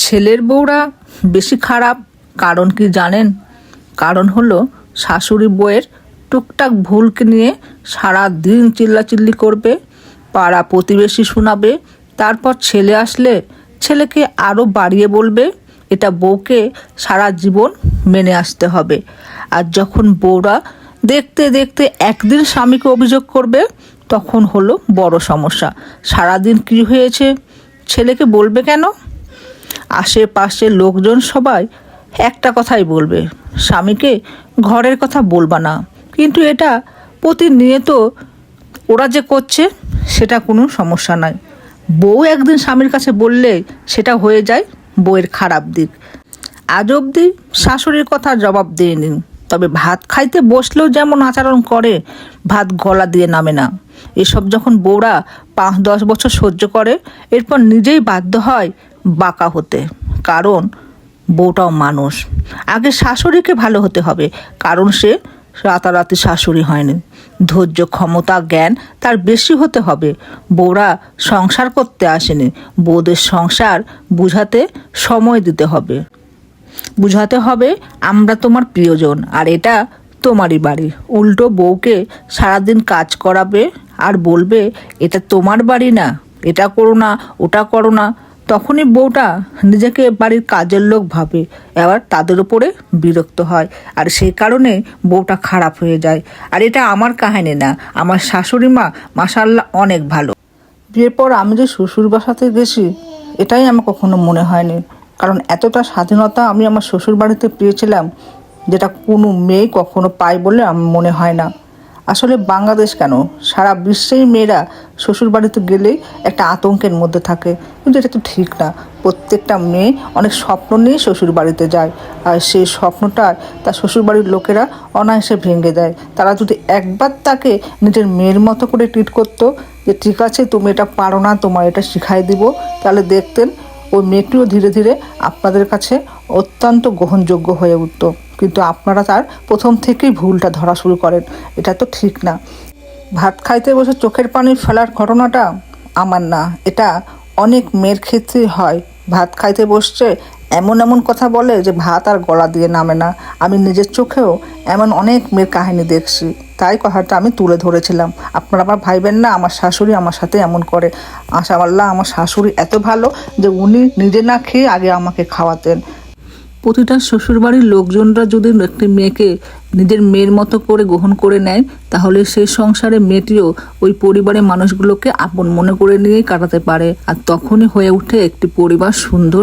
ছেলের বউরা বেশি খারাপ, কারণ কি জানেন? কারণ হলো শাশুড়ি বউয়ের টুকটাক ভুলকে নিয়ে সারা দিন চিল্লাচিল্লি করবে, পাড়া প্রতিবেশী শোনাবে, তারপর ছেলে আসলে ছেলেকে আরও বাড়িয়ে বলবে। এটা বউকে সারা জীবন মেনে আসতে হবে। আর যখন বউরা দেখতে দেখতে একদিন স্বামীকে অভিযোগ করবে, তখন হলো বড় সমস্যা। সারাদিন কি হয়েছে ছেলেকে বলবে কেন? আশেপাশে লোকজন সবাই একটা কথাই বলবে, স্বামীকে ঘরের কথা বলবা না। কিন্তু এটা প্রতিনিয়ত ওরা যে করছে সেটা কোনো সমস্যা নয়। বউ একদিন স্বামীর কাছে বললে সেটা হয়ে যায় বউয়ের খারাপ দিক। আজ অবধি শাশুড়ির কথা জবাব দিইনি, তবে ভাত খাইতে বসলেও যেমন আচরণ করে, ভাত গলা দিয়ে নামে না। এসব যখন বউরা 5-10 বছর সহ্য করে, এরপর নিজেই বাধ্য হয় বাঁকা হতে। কারণ বউটাও মানুষ। আগে শাশুড়িকে ভালো হতে হবে, কারণ সে রাতারাতি শাশুড়ি হয়নি। ধৈর্য, ক্ষমতা, জ্ঞান তার বেশি হতে হবে। বউরা সংসার করতে আসেনি, বউদের সংসার বুঝাতে সময় দিতে হবে। বুঝাতে হবে আমরা তোমার প্রিয়জন, আর এটা তোমারই বাড়ি। উল্টো বউকে সারাদিন কাজ করাবে আর বলবে এটা তোমার বাড়ি না, এটা করো না, ওটা করো না। তখনই বউটা নিজেকে বাড়ির কাজের লোক ভাবে, এবার তাদের উপরে বিরক্ত হয়, আর সেই কারণে বউটা খারাপ হয়ে যায়। আর এটা আমার কাহিনী না, আমার শাশুড়ি মা মাশাআল্লাহ অনেক ভালো। বিয়ের পর আমি যে শ্বশুর বাসাতে গেছি এটাই আমার কখনো মনে হয়নি, কারণ এতটা স্বাধীনতা আমি আমার শ্বশুর বাড়িতে পেয়েছিলাম যেটা কোনো মেয়ে কখনো পায় বলে আমার মনে হয় না। আসলে বাংলাদেশ কেন, সারা বিশ্বেই মেয়েরা শ্বশুর বাড়িতে গেলেই একটা আতঙ্কের মধ্যে থাকে, কিন্তু এটা তো ঠিক না। প্রত্যেকটা মেয়ে অনেক স্বপ্ন নিয়ে শ্বশুর বাড়িতে যায়, আর সেই স্বপ্নটা তার শ্বশুর বাড়ির লোকেরা অনায়াসে ভেঙে দেয়। তারা যদি একবার তাকে নিজের মেয়ের মতো করে ট্রিট করতো, যে ঠিক আছে তুমি এটা পারো না, তোমার এটা শিখাই দিব, তাহলে দেখতেন ওই মেয়েটিও ধীরে ধীরে আপনাদের কাছে অত্যন্ত গ্রহণযোগ্য হয়ে উঠত। কিন্তু আপনারা তার প্রথম থেকেই ভুলটা ধরা শুরু করেন, এটা তো ঠিক না। ভাত খাইতে বসে চোখের পানি ফেলার ঘটনাটা আমার না, এটা অনেক মেয়ের ক্ষেত্রে হয়। ভাত খাইতে বসছে এমন এমন কথা বলে যে ভাত আর গলা দিয়ে নামে না। আমি নিজের চোখেও এমন অনেক মেয়ের কাহিনী দেখছি, তাই কথাটা আমি তুলে ধরেছিলাম। আপনারা আবার ভাইবেন না আমার শাশুড়ি আমার সাথে এমন করে। আশাআল্লাহ আমার শাশুড়ি এত ভালো যে উনি নিজে না খেয়ে আগে আমাকে খাওয়াতেন। প্রতিটা শ্বশুরবাড়ির লোকজনরা যদি একটি মেয়েকে নিজের মেয়ের মতো করে গ্রহণ করে নেয়, তাহলে সেই সংসারে মেয়েটিও ওই পরিবারের মানুষগুলোকে আপন মনে করে নিয়েই কাটাতে পারে, আর তখনই হয়ে ওঠে একটি পরিবার সুন্দর।